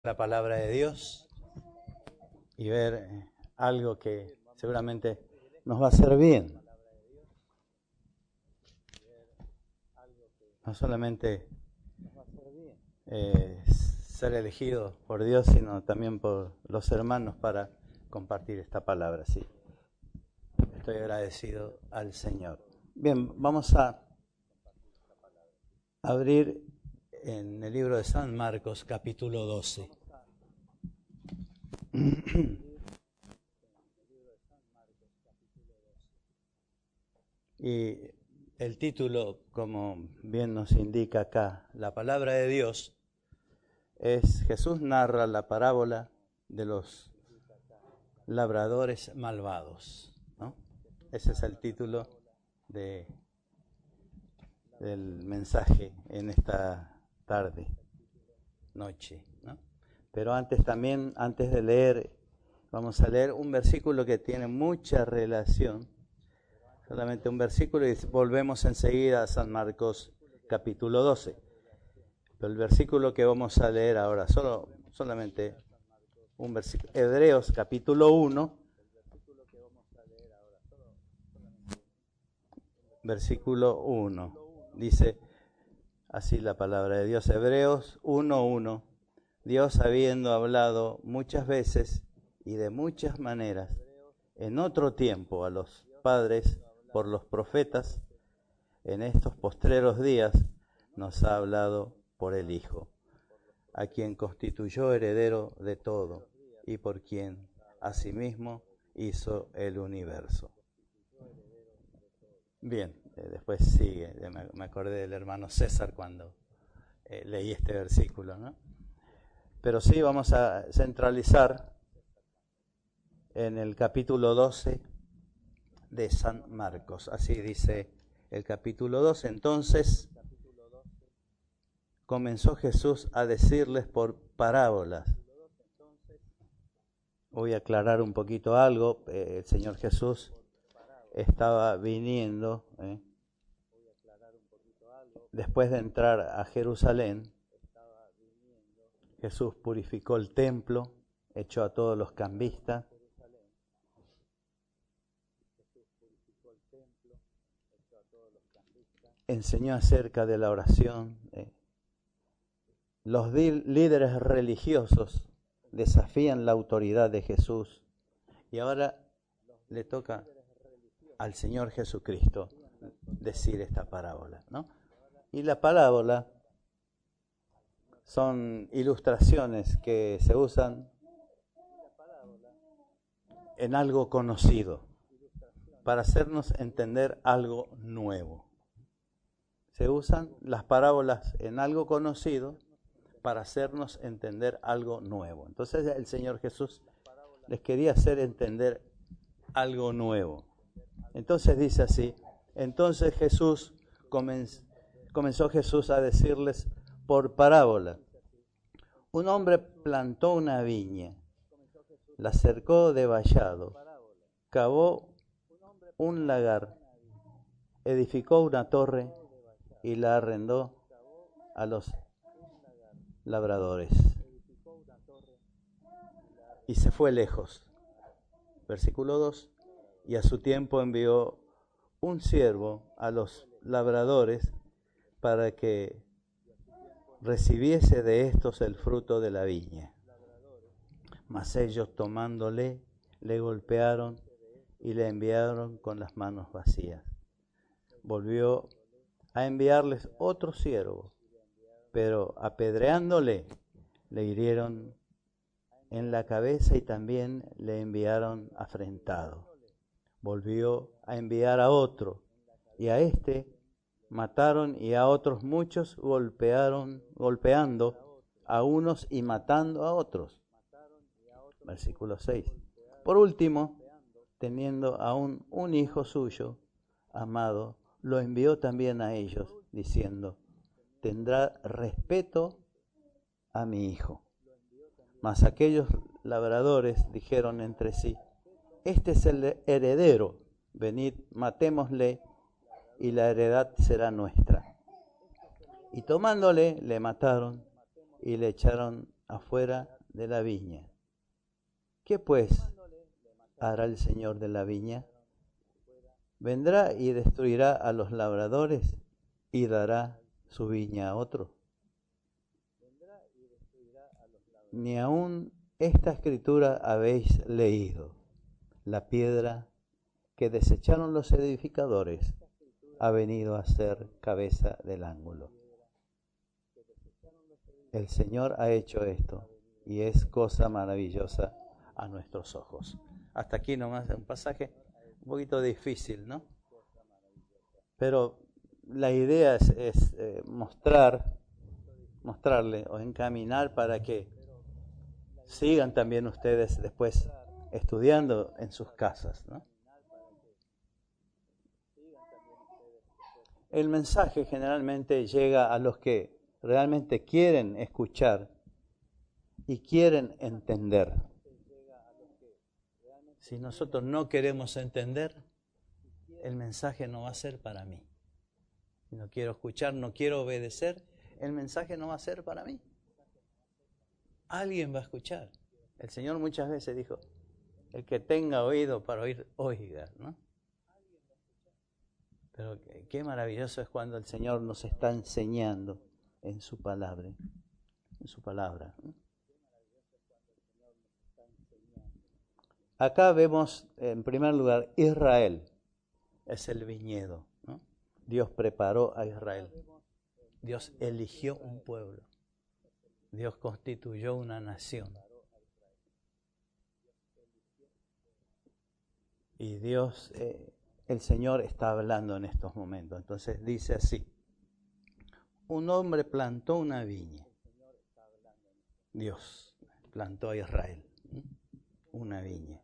La palabra de Dios y ver algo que seguramente nos va a hacer bien. No solamente ser elegido por Dios, sino también por los hermanos para compartir esta palabra. Sí, estoy agradecido al Señor. Bien, vamos a abrir en el libro de San Marcos, capítulo 12. Y el título, como bien nos indica acá, la palabra de Dios, es Jesús narra la parábola de los labradores malvados, ¿no? Ese es el título del mensaje en esta tarde, noche, ¿no? Pero antes de leer, vamos a leer un versículo que tiene mucha relación. Solamente un versículo y volvemos enseguida a San Marcos capítulo 12. Pero el versículo que vamos a leer ahora, solamente un versículo. Hebreos capítulo 1, versículo 1. Dice así la palabra de Dios. Hebreos 1:1. Dios, habiendo hablado muchas veces y de muchas maneras en otro tiempo a los padres por los profetas, en estos postreros días nos ha hablado por el Hijo, a quien constituyó heredero de todo y por quien asimismo hizo el universo. Bien, después sigue, me acordé del hermano César cuando leí este versículo, ¿no? Pero sí, vamos a centralizar en el capítulo 12 de San Marcos. Así dice el capítulo 12. Entonces comenzó Jesús a decirles por parábolas. Voy a aclarar un poquito algo. El Señor Jesús estaba viniendo, después de entrar a Jerusalén. Jesús purificó el templo, echó a todos los cambistas. Enseñó acerca de la oración. Los líderes religiosos desafían la autoridad de Jesús. Y ahora le toca al Señor Jesucristo decir esta parábola, ¿no? Y la parábola son ilustraciones que se usan en algo conocido para hacernos entender algo nuevo. Se usan las parábolas en algo conocido para hacernos entender algo nuevo. Entonces el Señor Jesús les quería hacer entender algo nuevo. Entonces dice así, entonces comenzó Jesús a decirles por parábola. Un hombre plantó una viña, la cercó de vallado, cavó un lagar, edificó una torre y la arrendó a los labradores. Y se fue lejos. Versículo 2. Y a su tiempo envió un siervo a los labradores para que recibiese de estos el fruto de la viña. Mas ellos tomándole, le golpearon y le enviaron con las manos vacías. Volvió a enviarles otro siervo, pero apedreándole, le hirieron en la cabeza y también le enviaron afrentado. Volvió a enviar a otro, y a este mataron, y a otros muchos golpeando a unos y matando a otros. Versículo 6. Por último, teniendo aún un hijo suyo, amado, lo envió también a ellos, diciendo, tendrá respeto a mi hijo. Mas aquellos labradores dijeron entre sí, este es el heredero, venid, matémosle, y la heredad será nuestra. Y tomándole, le mataron y le echaron afuera de la viña. ¿Qué pues hará el Señor de la viña? Vendrá y destruirá a los labradores y dará su viña a otro. Ni aun esta escritura habéis leído. La piedra que desecharon los edificadores ha venido a ser cabeza del ángulo. El Señor ha hecho esto y es cosa maravillosa a nuestros ojos. Hasta aquí nomás un pasaje un poquito difícil, ¿no? Pero la idea es mostrarle o encaminar para que sigan también ustedes después estudiando en sus casas, ¿no? El mensaje generalmente llega a los que realmente quieren escuchar y quieren entender. Si nosotros no queremos entender, el mensaje no va a ser para mí. Si no quiero escuchar, no quiero obedecer, el mensaje no va a ser para mí. Alguien va a escuchar. El Señor muchas veces dijo, el que tenga oído para oír, oiga, ¿no? Pero qué maravilloso es cuando el Señor nos está enseñando en su palabra. ¿No? Acá vemos, en primer lugar, Israel es el viñedo, ¿no? Dios preparó a Israel. Dios eligió un pueblo. Dios constituyó una nación. Y Dios, el Señor está hablando en estos momentos. Entonces dice así, un hombre plantó una viña. Dios plantó a Israel, una viña.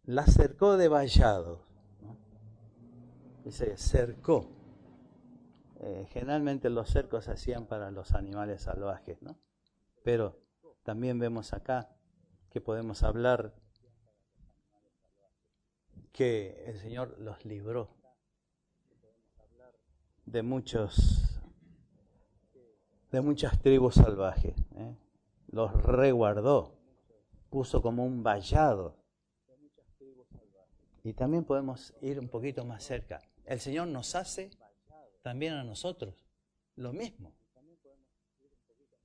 La cercó de vallados, ¿no? Dice, cercó. Generalmente los cercos se hacían para los animales salvajes, ¿no? Pero también vemos acá que podemos hablar que el Señor los libró de muchas tribus salvajes, ¿eh? Los reguardó, puso como un vallado. Y también podemos ir un poquito más cerca. El Señor nos hace también a nosotros lo mismo.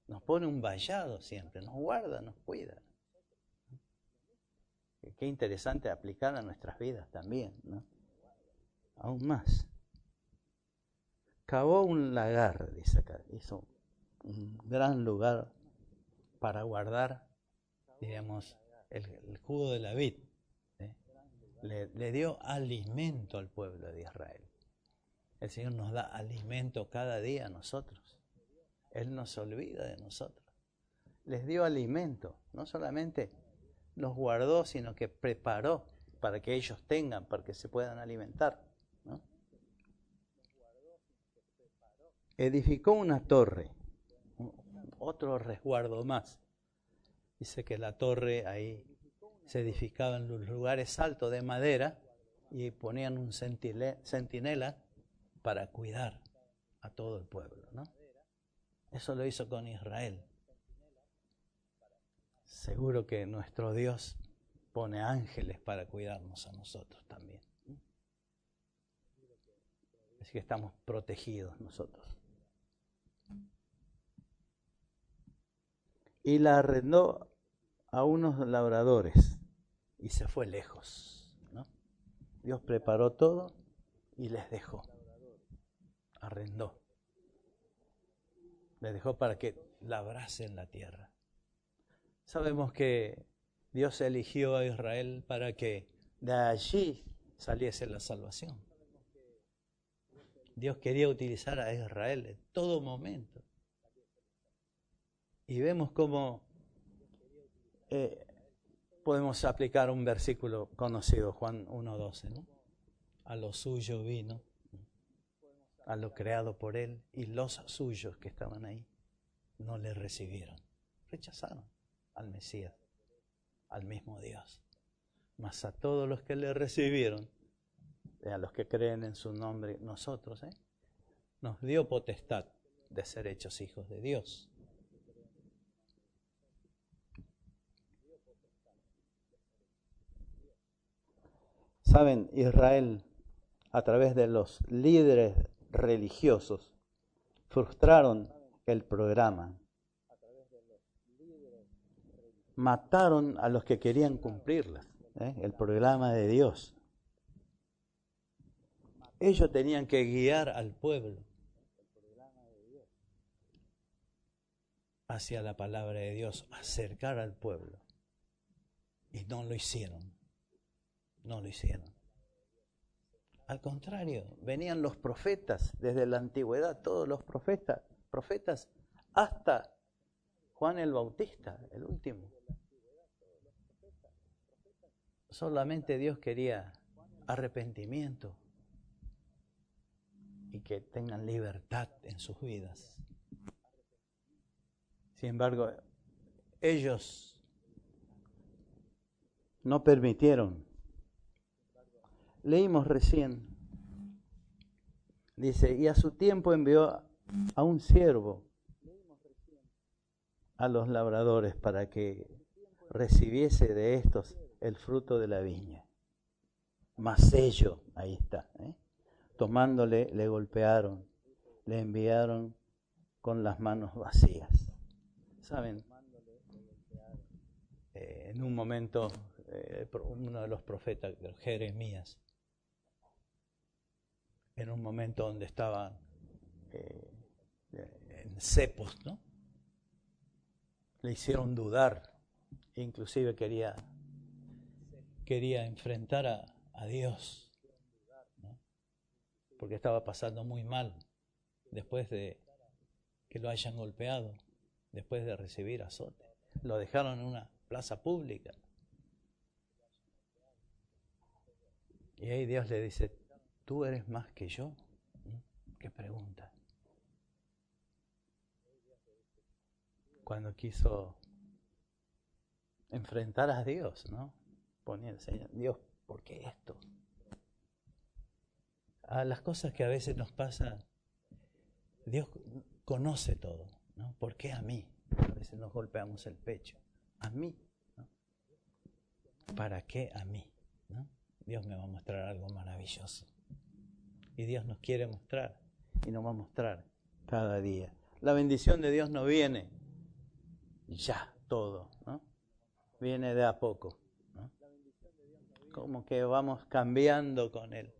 Nos pone un vallado siempre, nos guarda, nos cuida. Qué interesante aplicar a nuestras vidas también, ¿no? Aún más. Cavó un lagar, dice acá, hizo un gran lugar para guardar, digamos, el jugo de la vid. Le dio alimento al pueblo de Israel. El Señor nos da alimento cada día a nosotros. Él no se olvida de nosotros. Les dio alimento, no solamente los guardó, sino que preparó para que ellos tengan, para que se puedan alimentar, ¿no? Edificó una torre, otro resguardo más. Dice que la torre ahí se edificaba en los lugares altos de madera y ponían un centinela para cuidar a todo el pueblo, ¿no? Eso lo hizo con Israel. Seguro que nuestro Dios pone ángeles para cuidarnos a nosotros también. Así que estamos protegidos nosotros. Y la arrendó a unos labradores y se fue lejos, ¿no? Dios preparó todo y les dejó. Arrendó. Les dejó para que labrasen la tierra. Sabemos que Dios eligió a Israel para que de allí saliese la salvación. Dios quería utilizar a Israel en todo momento. Y vemos cómo podemos aplicar un versículo conocido, Juan 1:12, ¿no? A lo suyo vino, a lo creado por él, y los suyos que estaban ahí no le recibieron. Rechazaron al Mesías, al mismo Dios. Mas a todos los que le recibieron, a los que creen en su nombre, nosotros, nos dio potestad de ser hechos hijos de Dios. Saben, Israel, a través de los líderes religiosos, frustraron el programa. Mataron a los que querían cumplirlas, el programa de Dios. Ellos tenían que guiar al pueblo hacia la palabra de Dios, acercar al pueblo. Y no lo hicieron. No lo hicieron. Al contrario, venían los profetas desde la antigüedad, todos los profetas hasta Juan el Bautista, el último. Solamente Dios quería arrepentimiento y que tengan libertad en sus vidas. Sin embargo, ellos no permitieron. Leímos recién, dice, y a su tiempo envió a un siervo a los labradores para que recibiese de estos el fruto de la viña. Mas ellos, ahí está, tomándole, le golpearon, le enviaron con las manos vacías. ¿Saben? En un momento, uno de los profetas, Jeremías, en un momento donde estaban en cepos, ¿no? Le hicieron dudar, inclusive quería enfrentar a Dios, ¿no? Porque estaba pasando muy mal después de que lo hayan golpeado, después de recibir azote. Lo dejaron en una plaza pública. Y ahí Dios le dice, ¿tú eres más que yo? ¿Qué pregunta? Cuando quiso enfrentar a Dios, ¿no? Ponía el Señor, Dios, ¿por qué esto? A las cosas que a veces nos pasan, Dios conoce todo, ¿no? ¿Por qué a mí? A veces nos golpeamos el pecho. ¿A mí? ¿No? ¿Para qué a mí? ¿No? Dios me va a mostrar algo maravilloso. Y Dios nos quiere mostrar y nos va a mostrar cada día. La bendición de Dios no viene ya todo, ¿no? Viene de a poco, ¿no? Como que vamos cambiando con Él.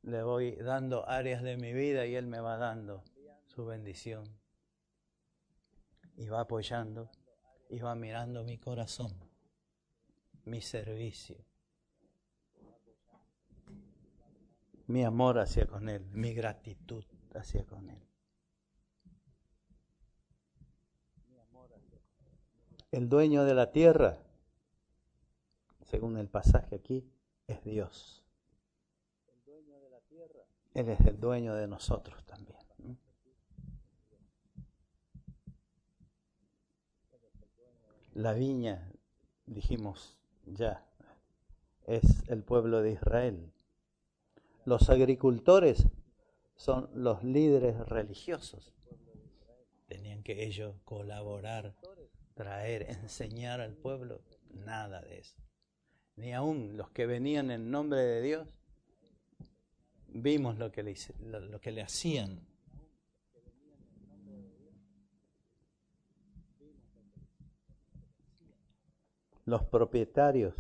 Le voy dando áreas de mi vida y Él me va dando su bendición. Y va apoyando y va mirando mi corazón, mi servicio, mi amor hacia con Él, mi gratitud hacia con Él. El dueño de la tierra, según el pasaje aquí, es Dios. Él es el dueño de nosotros también. La viña, dijimos ya, es el pueblo de Israel. Los agricultores son los líderes religiosos. Tenían que ellos colaborar, traer, enseñar al pueblo. Nada de eso. Ni aún los que venían en nombre de Dios, vimos lo que le hacían. Los propietarios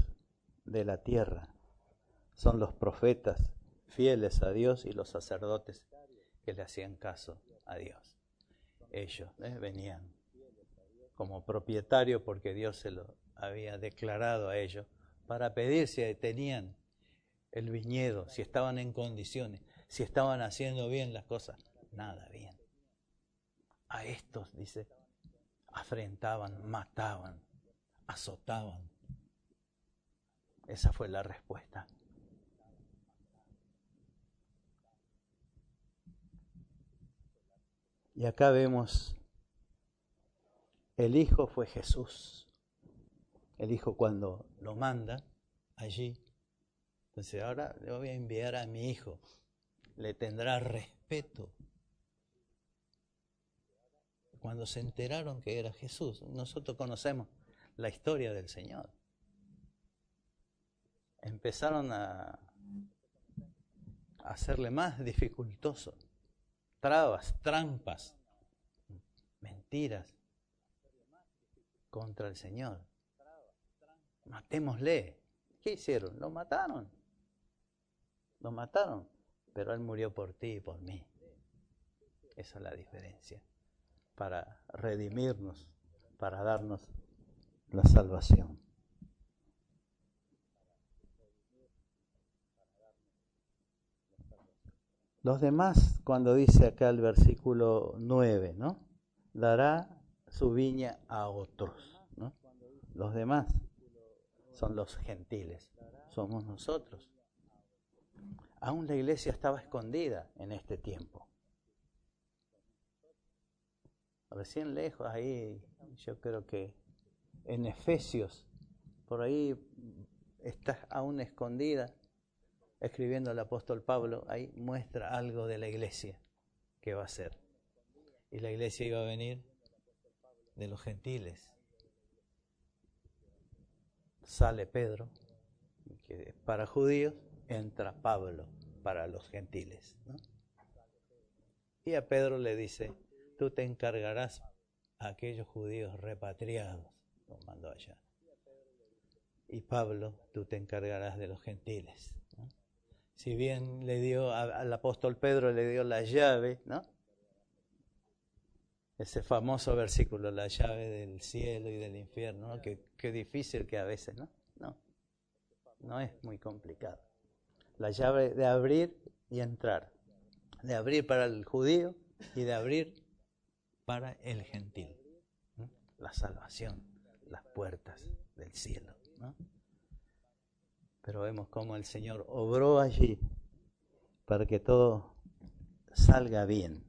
de la tierra son los profetas fieles a Dios y los sacerdotes que le hacían caso a Dios. Ellos venían como propietarios porque Dios se lo había declarado a ellos para pedir si tenían el viñedo, si estaban en condiciones, si estaban haciendo bien las cosas. Nada bien. A estos, dice, afrentaban, mataban, azotaban. Esa fue la respuesta. Y acá vemos, el Hijo fue Jesús. El Hijo cuando lo manda allí, entonces ahora le voy a enviar a mi Hijo. Le tendrá respeto. Cuando se enteraron que era Jesús, nosotros conocemos la historia del Señor. empezaron a hacerle más dificultoso. Trabas, trampas, mentiras contra el Señor. Matémosle. ¿Qué hicieron? Lo mataron. Lo mataron. Pero Él murió por ti y por mí. Esa es la diferencia. Para redimirnos, para darnos la salvación. Los demás, cuando dice acá el versículo 9, ¿no? Dará su viña a otros, ¿no? Los demás son los gentiles, somos nosotros. Aún la iglesia estaba escondida en este tiempo. Recién lejos, ahí yo creo que en Efesios, por ahí está aún escondida, escribiendo el apóstol Pablo, ahí muestra algo de la iglesia que va a ser. Y la iglesia iba a venir de los gentiles. Sale Pedro, que para judíos, entra Pablo para los gentiles, ¿no? Y a Pedro le dice, tú te encargarás a aquellos judíos repatriados, los mandó allá. Y Pablo, tú te encargarás de los gentiles, ¿no? Si bien le dio al apóstol Pedro, le dio la llave, ¿no? Ese famoso versículo, la llave del cielo y del infierno, ¿no? Qué difícil que a veces, ¿no? No es muy complicado. La llave de abrir y entrar, de abrir para el judío y de abrir para el gentil, ¿no? La salvación, las puertas del cielo, ¿no? Pero vemos cómo el Señor obró allí para que todo salga bien.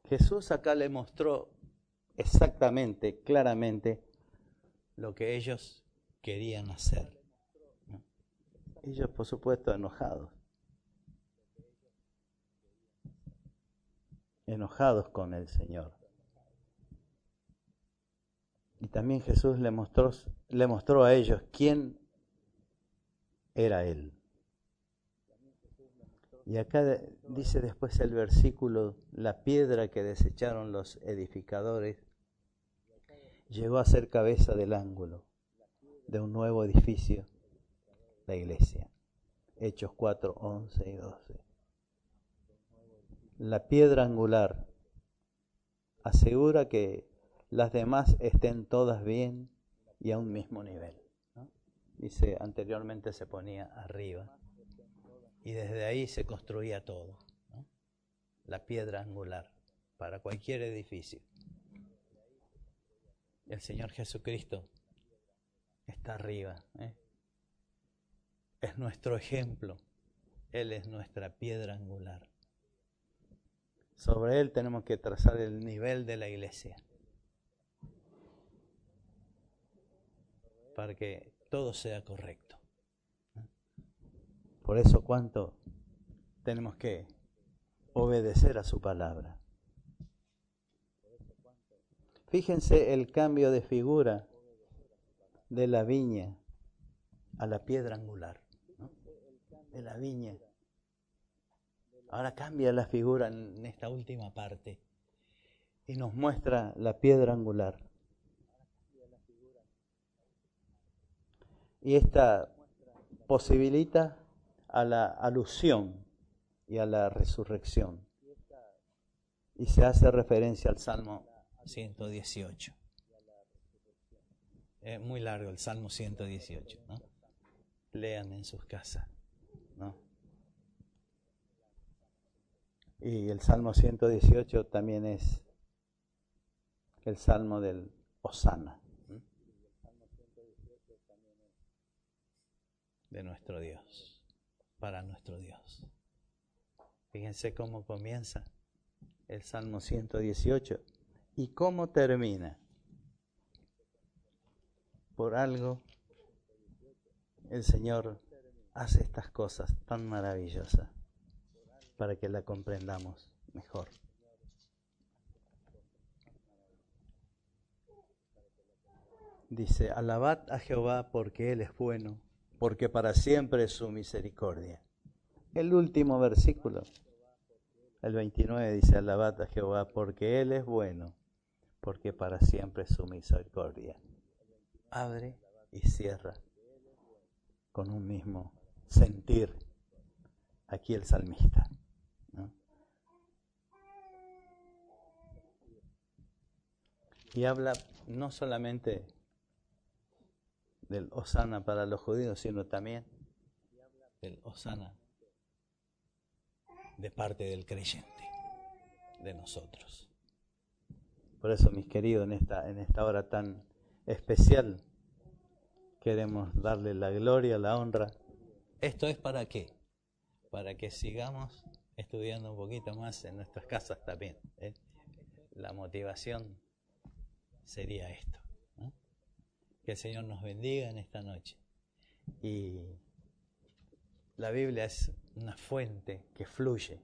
Jesús acá le mostró exactamente, claramente, lo que ellos querían hacer, ¿no? Ellos, por supuesto, enojados con el Señor. Y también Jesús le mostró a ellos quién era Él. Y acá dice después el versículo, la piedra que desecharon los edificadores llegó a ser cabeza del ángulo de un nuevo edificio, la iglesia. Hechos 4, 11 y 12. La piedra angular asegura que las demás estén todas bien y a un mismo nivel, ¿no? Dice, anteriormente se ponía arriba y desde ahí se construía todo, ¿no? La piedra angular para cualquier edificio. El Señor Jesucristo está arriba, ¿eh? Es nuestro ejemplo. Él es nuestra piedra angular. Sobre Él tenemos que trazar el nivel de la iglesia, para que todo sea correcto. Por eso cuánto tenemos que obedecer a su palabra. Fíjense el cambio de figura de la viña a la piedra angular, ¿no? De la viña. Ahora cambia la figura en esta última parte y nos muestra la piedra angular. Y esta posibilita a la alusión y a la resurrección. Y se hace referencia al Salmo 118. Es muy largo el Salmo 118, ¿no? Lean en sus casas, ¿no? Y el Salmo 118 también es el Salmo del Hosana, ¿no? De nuestro Dios, para nuestro Dios. Fíjense cómo comienza el Salmo 118 y cómo termina. Por algo el Señor hace estas cosas tan maravillosas para que la comprendamos mejor. Dice, alabad a Jehová porque Él es bueno, porque para siempre es su misericordia. El último versículo, el 29, dice, alabad a Jehová porque Él es bueno, porque para siempre es su misericordia. Abre y cierra con un mismo sentir aquí el salmista, ¿no? Y habla no solamente del Hosana para los judíos, sino también del Hosana de parte del creyente, de nosotros. Por eso, mis queridos, en esta hora tan especial, queremos darle la gloria, la honra. ¿Esto es para qué? Para que sigamos estudiando un poquito más en nuestras casas también, ¿eh? La motivación sería esto, ¿no? Que el Señor nos bendiga en esta noche. Y la Biblia es una fuente que fluye.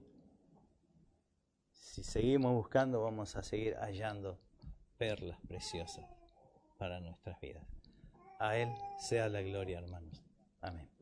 Si seguimos buscando, vamos a seguir hallando perlas preciosas para nuestras vidas. A Él sea la gloria, hermanos. Amén.